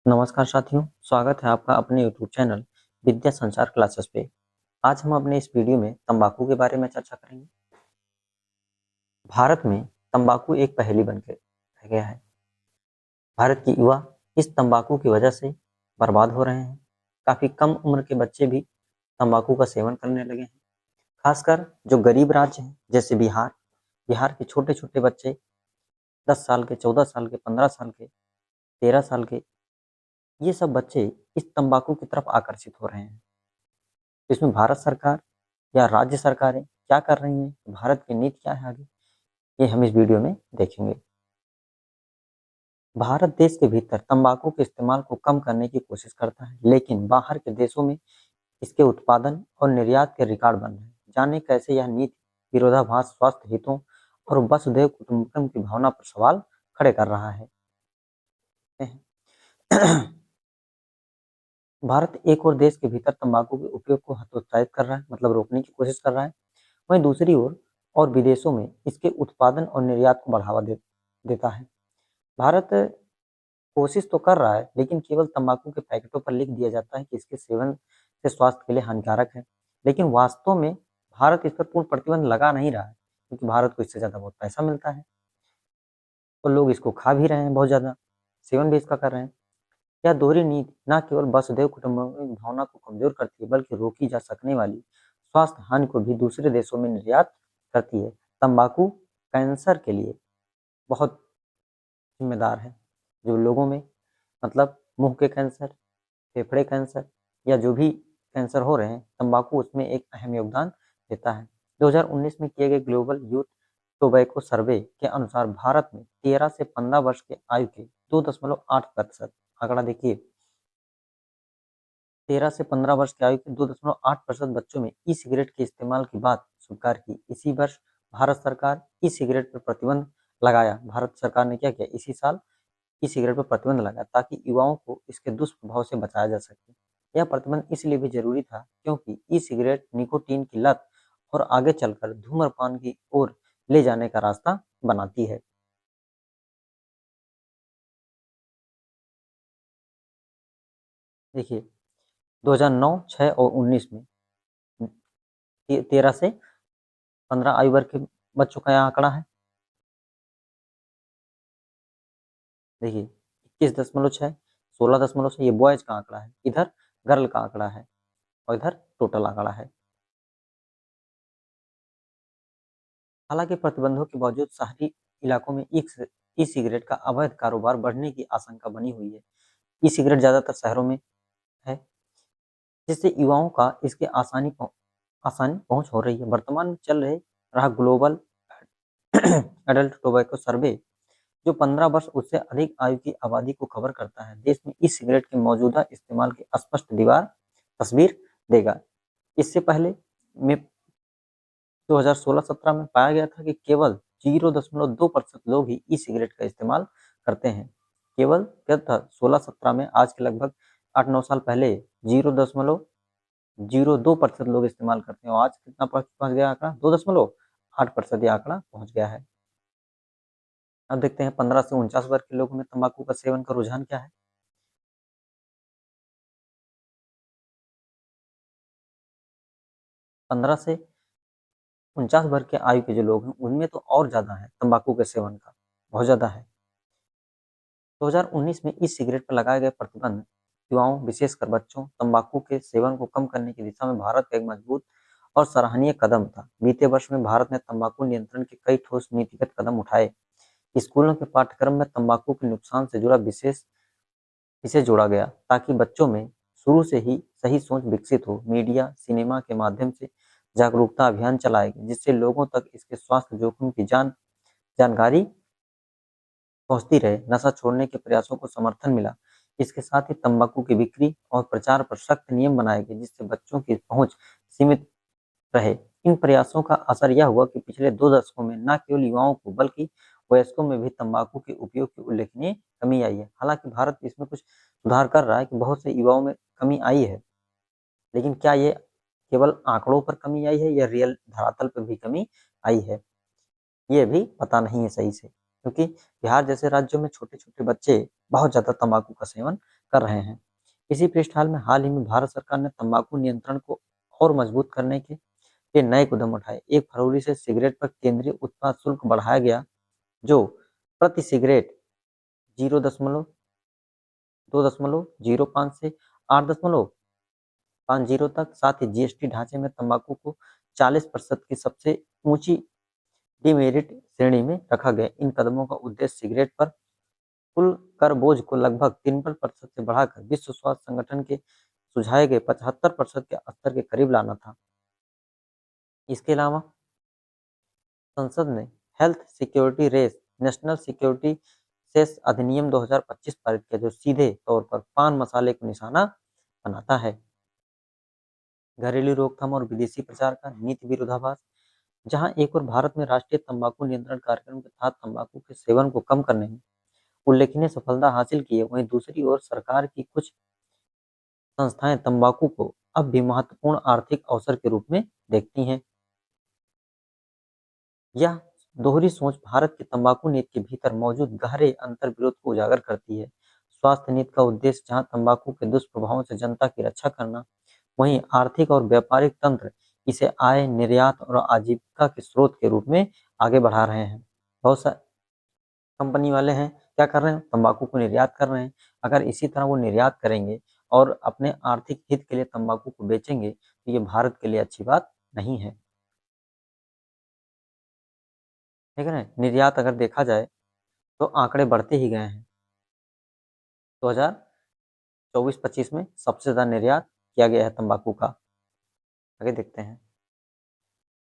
नमस्कार साथियों, स्वागत है आपका अपने यूट्यूब चैनल विद्या संचार क्लासेस पे। आज हम अपने इस वीडियो में तंबाकू के बारे में चर्चा करेंगे। भारत में तंबाकू एक पहेली बन के रह गया है। भारत की युवा इस तंबाकू की वजह से बर्बाद हो रहे हैं। काफी कम उम्र के बच्चे भी तंबाकू का सेवन करने लगे हैं। खासकर जो गरीब राज्य हैं जैसे बिहार, बिहार के छोटे छोटे बच्चे 10 साल के, 14 साल के, 15 साल के, 13 साल के, ये सब बच्चे इस तंबाकू की तरफ आकर्षित हो रहे हैं। इसमें भारत सरकार या राज्य सरकारें क्या कर रही हैं, भारत की नीति क्या है आगे, ये हम इस वीडियो में देखेंगे। भारत देश के भीतर तंबाकू के इस्तेमाल को कम करने की कोशिश करता है, लेकिन बाहर के देशों में इसके उत्पादन और निर्यात के रिकॉर्ड बन रहे हैं। जाने कैसे यह नीति विरोधाभास स्वास्थ्य हितों और वसुधैव कुटुंबकम की भावना पर सवाल खड़े कर रहा है। भारत एक और देश के भीतर तंबाकू के उपयोग को हतोत्साहित कर रहा है, मतलब रोकने की कोशिश कर रहा है। वहीं दूसरी ओर और विदेशों में इसके उत्पादन और निर्यात को बढ़ावा देता है। भारत कोशिश तो कर रहा है, लेकिन केवल तंबाकू के पैकेटों पर लिख दिया जाता है कि इसके सेवन से स्वास्थ्य के लिए हानिकारक है। लेकिन वास्तव में भारत इस पर पूर्ण प्रतिबंध लगा नहीं रहा है, क्योंकि भारत को इससे ज़्यादा बहुत पैसा मिलता है और लोग इसको खा भी रहे हैं, बहुत ज़्यादा सेवन भी इसका कर रहे हैं। यह दोहरी नीति न केवल वसुधैव कुटुंबकम की भावना को कमजोर करती है, बल्कि रोकी जा सकने वाली स्वास्थ्य हानि को भी दूसरे देशों में निर्यात करती है। तंबाकू कैंसर के लिए बहुत जिम्मेदार है। जो लोगों में, मतलब मुंह के कैंसर, फेफड़े कैंसर या जो भी कैंसर हो रहे हैं, तंबाकू उसमें एक अहम योगदान देता है। 2019 में किए गए ग्लोबल यूथ टोबैको सर्वे के अनुसार भारत में 13 से 15 वर्ष के आयु के 2.8%, आंकड़ा देखिए, 13 से 15 वर्ष की आयु के 2.8% बच्चों में ई सिगरेट के इस्तेमाल की बात स्वीकार की। इसी वर्ष भारत सरकार ई सिगरेट पर प्रतिबंध लगाया। भारत सरकार ने क्या किया, इसी साल ई सिगरेट पर प्रतिबंध लगाया ताकि युवाओं को इसके दुष्प्रभाव से बचाया जा सके। यह प्रतिबंध इसलिए भी जरूरी था क्योंकि ई सिगरेट निकोटीन की लत और आगे चलकर धूम्रपान की ओर ले जाने का रास्ता बनाती है। देखिए, 2009, 6 और 19 में 13 से 15 आयु वर्ग के बच्चों का यह आंकड़ा है। देखिए, 21.6, 16.6, ये बॉयज का आंकड़ा है, इधर गर्ल का आंकड़ा है और इधर टोटल आंकड़ा है। हालांकि प्रतिबंधों के बावजूद शहरी इलाकों में ई सिगरेट का अवैध कारोबार बढ़ने की आशंका बनी हुई है। ई सिगरेट ज्यादातर शहरों में है, जिससे युवाओं का इसके आसानी पहुंच हो रही है। वर्तमान में चल रहा ग्लोबल एडल्ट टोबैको सर्वे, जो 15 वर्ष उससे अधिक आयु की आबादी को कवर करता है, देश में ई सिगरेट के मौजूदा इस्तेमाल की स्पष्ट दीवार तस्वीर देगा। इससे पहले में 2016-17 में पाया गया था कि केवल 0.2% लोग ही ई सिगरेट का इस्तेमाल करते हैं। केवल क्या था, 16-17 में, आज के लगभग 8-9 साल पहले 0.02% लोग इस्तेमाल करते हैं और आज कितना पहुंच गया आंकड़ा, 2.8% ये आंकड़ा पहुंच गया है। अब देखते हैं 15 से 49 वर्ग के लोगों में तंबाकू का सेवन का रुझान क्या है। 15 से 49 वर्ग के आयु के जो लोग हैं, उनमें तो और ज्यादा है तंबाकू के सेवन का, बहुत ज्यादा है। 2019 में ई सिगरेट पर लगाए गए प्रतिबंध युवाओं, विशेषकर बच्चों, तंबाकू के सेवन को कम करने की दिशा में भारत का एक मजबूत और सराहनीय कदम था। बीते वर्ष में भारत ने तंबाकू नियंत्रण के कई ठोस नीतिगत कदम उठाए। स्कूलों के पाठ्यक्रम में तंबाकू के नुकसान से जुड़ा विशेष इसे जोड़ा गया ताकि बच्चों में शुरू से ही सही सोच विकसित हो। मीडिया, सिनेमा के माध्यम से जागरूकता अभियान चलाए गए, जिससे लोगों तक इसके स्वास्थ्य जोखिम की जानकारी पहुंचती रहे। नशा छोड़ने के प्रयासों को समर्थन मिला। इसके साथ ही तंबाकू की बिक्री और प्रचार पर सख्त नियम बनाए गए, जिससे बच्चों की पहुंच सीमित रहे। इन प्रयासों का असर यह हुआ कि पिछले 2 दशकों में न केवल युवाओं को बल्कि वयस्कों में भी तंबाकू के उपयोग की उल्लेखनीय कमी आई है। हालांकि भारत इसमें कुछ सुधार कर रहा है कि बहुत से युवाओं में कमी आई है, लेकिन क्या ये केवल आंकड़ों पर कमी आई है या रियल धरातल पर भी कमी आई है, ये भी पता नहीं है सही से, क्योंकि बिहार जैसे राज्यों में छोटे-छोटे बच्चे बहुत ज़्यादा तंबाकू का सेवन कर रहे हैं। इसी पृष्ठभूमि में हाल ही में भारत सरकार ने तंबाकू नियंत्रण को और मजबूत करने के लिए नए कदम उठाए। 1 फरवरी से सिगरेट पर केंद्रीय उत्पाद शुल्क बढ़ाया गया, जो प्रति सिगरेट 0.205 से 8.50 तक, साथ ही जीएसटी ढांचे में तंबाकू को 40% की सबसे ऊंची डिमेरिट श्रेणी में रखा गया। इन कदमों का उद्देश्य सिगरेट पर कुल कर बोझ को लगभग 53% से बढ़ाकर विश्व स्वास्थ्य संगठन के सुझाए गए 75% के स्तर के करीब लाना था। इसके अलावा संसद ने हेल्थ सिक्योरिटी रेस नेशनल सिक्योरिटी सेस अधिनियम 2025 पारित किया, जो सीधे तौर पर पान मसाले को निशाना बनाता है। घरेलू रोकथाम और विदेशी प्रचार का नीति विरोधाभास। जहां एक और भारत में राष्ट्रीय तंबाकू नियंत्रण कार्यक्रम के तहत तंबाकू के सेवन को कम करने में उल्लेखनीय सफलता हासिल की है, वहीं दूसरी ओर सरकार की कुछ संस्थाएं तंबाकू को अब भी महत्वपूर्ण आर्थिक अवसर के रूप में देखती हैं। यह दोहरी सोच भारत की तंबाकू नीति के भीतर मौजूद गहरे अंतर विरोध को उजागर करती है। स्वास्थ्य नीति का उद्देश्य जहां तंबाकू के दुष्प्रभावों से जनता की रक्षा करना, वहीं आर्थिक और व्यापारिक तंत्र इसे आय, निर्यात और आजीविका के स्रोत के रूप में आगे बढ़ा रहे हैं। बहुत सा कंपनी वाले हैं क्या कर रहे हैं, तंबाकू को निर्यात कर रहे हैं। अगर इसी तरह वो निर्यात करेंगे और अपने आर्थिक हित के लिए तंबाकू को बेचेंगे, तो ये भारत के लिए अच्छी बात नहीं है। ठीक है ना, निर्यात अगर देखा जाए तो आंकड़े बढ़ते ही गए हैं। 2024-25 में सबसे ज्यादा निर्यात किया गया है तंबाकू का। आगे देखते हैं।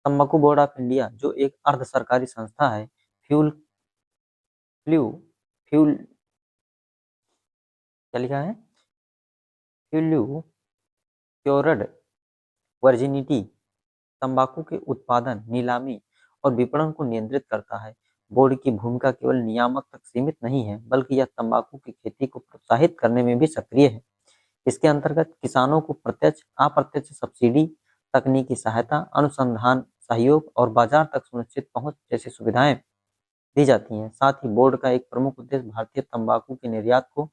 तंबाकू बोर्ड ऑफ इंडिया, जो एक अर्ध सरकारी संस्था है, फ्यूल फ्लू फ्यूल क्या लिखा है, फ्यूल्यू क्योरड वर्जिनिटी तंबाकू के उत्पादन, नीलामी और विपणन को नियंत्रित करता है। बोर्ड की भूमिका केवल नियामक तक सीमित नहीं है, बल्कि यह तंबाकू की खेती को प्रोत्साहित करने में भी सक्रिय है। इसके अंतर्गत किसानों को प्रत्यक्ष, अप्रत्यक्ष सब्सिडी, तकनीकी सहायता, अनुसंधान सहयोग और बाजार तक सुनिश्चित पहुंच जैसी सुविधाएं दी जाती हैं। साथ ही बोर्ड का एक प्रमुख उद्देश्य भारतीय तंबाकू के निर्यात को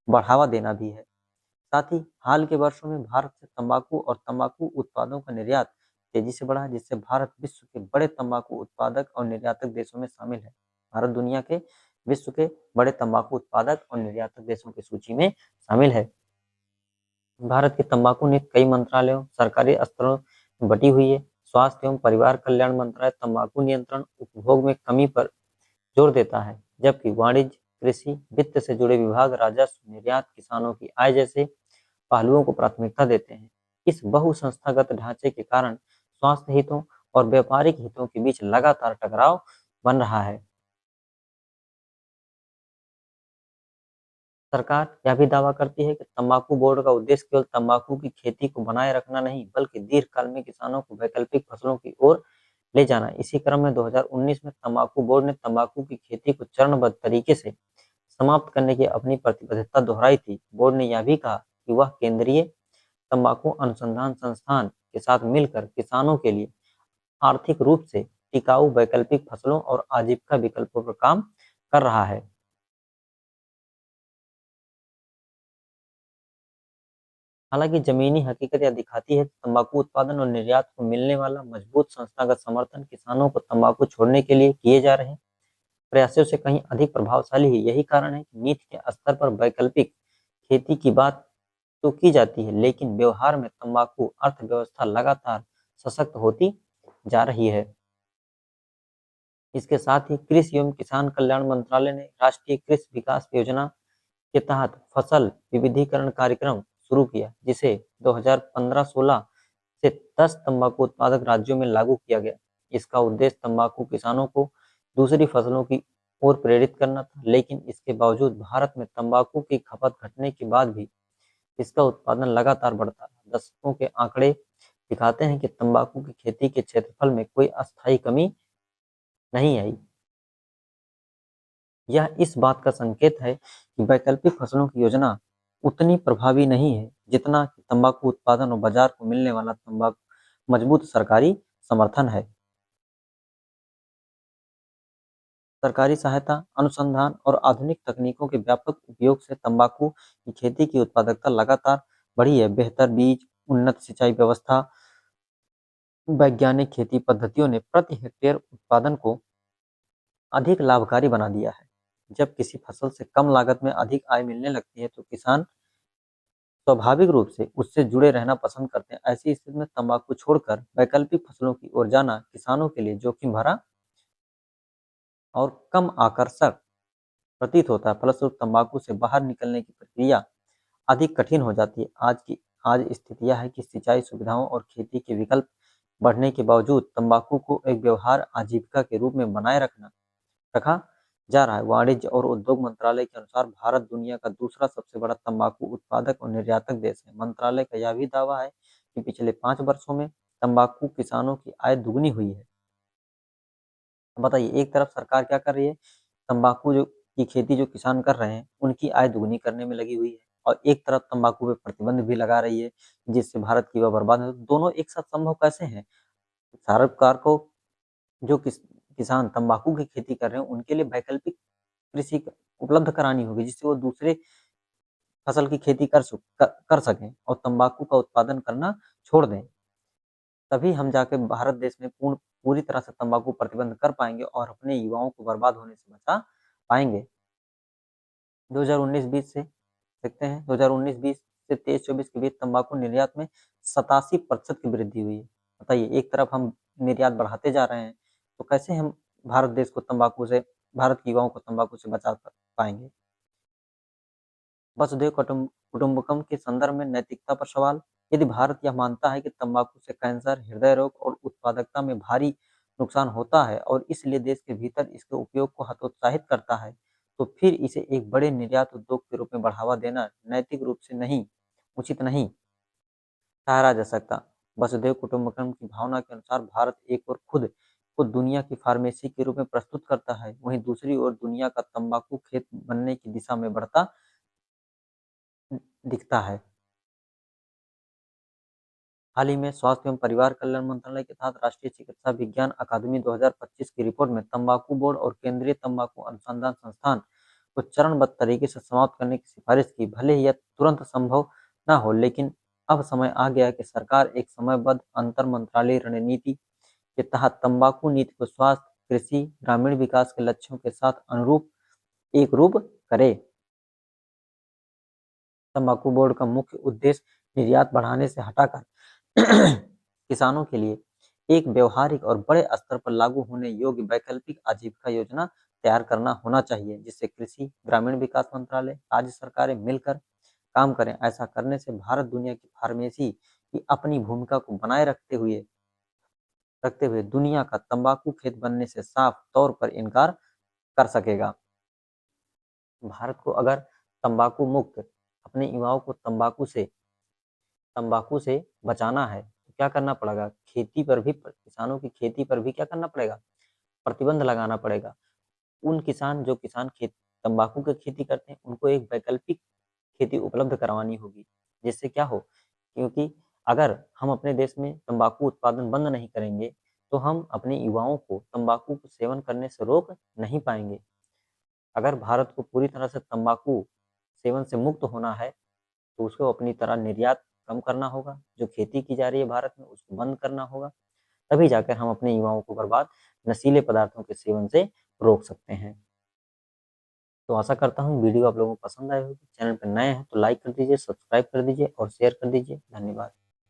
बढ़ावा देना भी है। साथ ही हाल के वर्षों में भारत से तंबाकू और तंबाकू उत्पादों का निर्यात तेजी से बढ़ा है, जिससे भारत विश्व के बड़े तंबाकू उत्पादक और निर्यातक देशों में शामिल है। भारत दुनिया के विश्व के बड़े तंबाकू उत्पादक और निर्यातक देशों की सूची में शामिल है। भारत की तंबाकू नीति कई मंत्रालयों, सरकारी स्तरों में बटी हुई है। स्वास्थ्य एवं परिवार कल्याण मंत्रालय तंबाकू नियंत्रण, उपभोग में कमी पर जोर देता है, जबकि वाणिज्य, कृषि, वित्त से जुड़े विभाग राजस्व, निर्यात, किसानों की आय जैसे पहलुओं को प्राथमिकता देते हैं। इस बहुसंस्थागत ढांचे के कारण स्वास्थ्य हितों और व्यापारिक हितों के बीच लगातार टकराव बन रहा है। सरकार यह भी दावा करती है कि तंबाकू बोर्ड का उद्देश्य केवल तंबाकू की खेती को बनाए रखना नहीं, बल्कि दीर्घकाल में किसानों को वैकल्पिक फसलों की ओर ले जाना। इसी क्रम में 2019 में तंबाकू बोर्ड ने तंबाकू की खेती को चरणबद्ध तरीके से समाप्त करने की अपनी प्रतिबद्धता दोहराई थी। बोर्ड ने यह भी कहा कि वह केंद्रीय तंबाकू अनुसंधान संस्थान के साथ मिलकर किसानों के लिए आर्थिक रूप से टिकाऊ वैकल्पिक फसलों और आजीविका विकल्पों पर काम कर रहा है। हालांकि जमीनी हकीकत यह दिखाती है कि तंबाकू उत्पादन और निर्यात को मिलने वाला मजबूत संस्थागत समर्थन किसानों को तंबाकू छोड़ने के लिए किए जा रहे प्रयासों से कहीं अधिक प्रभावशाली है। यही कारण है कि नीति के स्तर पर वैकल्पिक खेती की बात तो की जाती है, लेकिन व्यवहार में तंबाकू अर्थव्यवस्था लगातार सशक्त होती जा रही है। इसके साथ ही कृषि एवं किसान कल्याण मंत्रालय ने राष्ट्रीय कृषि विकास योजना के तहत फसल विविधीकरण कार्यक्रम शुरू किया, जिसे 2015-16 से 10 तंबाकू उत्पादक राज्यों में लागू किया गया। इसका उद्देश्य तंबाकू किसानों को दूसरी फसलों की ओर प्रेरित करना था, लेकिन इसके बावजूद भारत में तंबाकू की खपत घटने के बाद भी इसका उत्पादन लगातार बढ़ता रहा। दशकों के आंकड़े दिखाते हैं कि तंबाकू की खेती के क्षेत्रफल में कोई अस्थायी कमी नहीं आई। यह इस बात का संकेत है कि वैकल्पिक फसलों की योजना उतनी प्रभावी नहीं है जितना कि तंबाकू उत्पादन और बाजार को मिलने वाला तंबाकू मजबूत सरकारी समर्थन है। सरकारी सहायता, अनुसंधान और आधुनिक तकनीकों के व्यापक उपयोग से तंबाकू की खेती की उत्पादकता लगातार बढ़ी है। बेहतर बीज, उन्नत सिंचाई व्यवस्था, वैज्ञानिक खेती पद्धतियों ने प्रति हेक्टेयर उत्पादन को अधिक लाभकारी बना दिया है। जब किसी फसल से कम लागत में अधिक आय मिलने लगती है, तो किसान स्वाभाविक रूप से उससे जुड़े रहना पसंद करते हैं। ऐसी स्थिति में तंबाकू छोड़कर वैकल्पिक फसलों की ओर जाना किसानों के लिए जोखिम भरा और कम आकर्षक प्रतीत होता है। फलस्वरूप तंबाकू से बाहर निकलने की प्रक्रिया अधिक कठिन हो जाती है। आज स्थिति यह है कि सिंचाई सुविधाओं और खेती के विकल्प बढ़ने के बावजूद तंबाकू को एक व्यवहार आजीविका के रूप में बनाए रखा जा रहा है। वाणिज्य और उद्योग मंत्रालय के अनुसार भारत दुनिया का दूसरा सबसे बड़ा तंबाकू उत्पादक और निर्यातक देश है। मंत्रालय का यह भी दावा है कि पिछले 5 वर्षों में तंबाकू किसानों की आय दुगनी हुई है। बताइए, एक तरफ सरकार क्या कर रही है, तंबाकू की खेती जो किसान कर रहे हैं उनकी आय दुगनी करने में लगी हुई है, और एक तरफ तंबाकू पे प्रतिबंध भी लगा रही है जिससे भारत की वह बर्बाद है। दोनों एक साथ संभव कैसे हैं? सरकार को जो किसान तंबाकू की खेती कर रहे हैं उनके लिए वैकल्पिक कृषि उपलब्ध करानी होगी, जिससे वो दूसरे फसल की खेती कर सकें और तंबाकू का उत्पादन करना छोड़ दें। तभी हम जाके भारत देश में पूरी तरह से तंबाकू प्रतिबंध कर पाएंगे और अपने युवाओं को बर्बाद होने से बचा पाएंगे। 2019-20 से देखते हैं, 2019-20 से 23-24 के बीच तंबाकू निर्यात में 87% की वृद्धि हुई है। बताइए, एक तरफ हम निर्यात बढ़ाते जा रहे हैं, तो कैसे हम भारत देश को भारत के युवाओं को तंबाकू से बचा पाएंगे? वसुधैव कुटुंबकम के संदर्भ में नैतिकता पर सवाल। यदि भारत यह मानता है कि तंबाकू से कैंसर, हृदय रोग और उत्पादकता में भारी नुकसान होता है और इसलिए देश के भीतर इसके उपयोग को हतोत्साहित करता है, तो फिर इसे एक बड़े निर्यात उद्योग के रूप में बढ़ावा देना नैतिक रूप से उचित नहीं ठहरा जा सकता। वसुधैव कुटुंबकम की भावना के अनुसार भारत एक और खुद को दुनिया की फार्मेसी के रूप में प्रस्तुत करता है, वहीं दूसरी ओर दुनिया का तंबाकू खेत बनने की दिशा में बढ़ता दिखता है। हाल ही में स्वास्थ्य एवं परिवार कल्याण मंत्रालय के तहत राष्ट्रीय चिकित्सा विज्ञान अकादमी 2025 की रिपोर्ट में तंबाकू बोर्ड और केंद्रीय तंबाकू अनुसंधान संस्थान को चरणबद्ध तरीके से समाप्त करने की सिफारिश की। भले ही यह तुरंत संभव न हो, लेकिन अब समय आ गया है कि सरकार एक समयबद्ध अंतर मंत्रालय रणनीति के तहत तंबाकू नीति को स्वास्थ्य, कृषि, ग्रामीण विकास के लक्ष्यों के साथ एक रूप करे। तंबाकू बोर्ड का मुख्य उद्देश्य निर्यात बढ़ाने से हटाकर किसानों के लिए एक व्यवहारिक और बड़े स्तर पर लागू होने योग्य वैकल्पिक आजीविका योजना तैयार करना होना चाहिए, जिससे कृषि, ग्रामीण विकास मंत्रालय, राज्य सरकारें मिलकर काम करें। ऐसा करने से भारत दुनिया की फार्मेसी की अपनी भूमिका को बनाए रखते हुए दुनिया का तंबाकू खेत बनने से साफ तौर पर इनकार कर सकेगा। भारत को अगर तंबाकू मुक्त अपने युवाओं को तंबाकू से बचाना है, तो क्या करना पड़ेगा? खेती पर भी, किसानों की खेती पर भी क्या करना पड़ेगा? प्रतिबंध लगाना पड़ेगा। उन जो किसान तंबाकू की खेती करते हैं उनको एक वैकल्पिक खेती उपलब्ध करवानी होगी, जिससे क्या हो, क्योंकि अगर हम अपने देश में तंबाकू उत्पादन बंद नहीं करेंगे तो हम अपने युवाओं को तंबाकू को सेवन करने से रोक नहीं पाएंगे। अगर भारत को पूरी तरह से तंबाकू सेवन से मुक्त होना है, तो उसको अपनी तरह निर्यात कम करना होगा, जो खेती की जा रही है भारत में उसको बंद करना होगा, तभी जाकर हम अपने युवाओं को बर्बाद नशीले पदार्थों के सेवन से रोक सकते हैं। तो आशा करता हूँ वीडियो आप लोगों को पसंद आए होगी। चैनल पर नए हैं तो लाइक कर दीजिए, सब्सक्राइब कर दीजिए और शेयर कर दीजिए। धन्यवाद।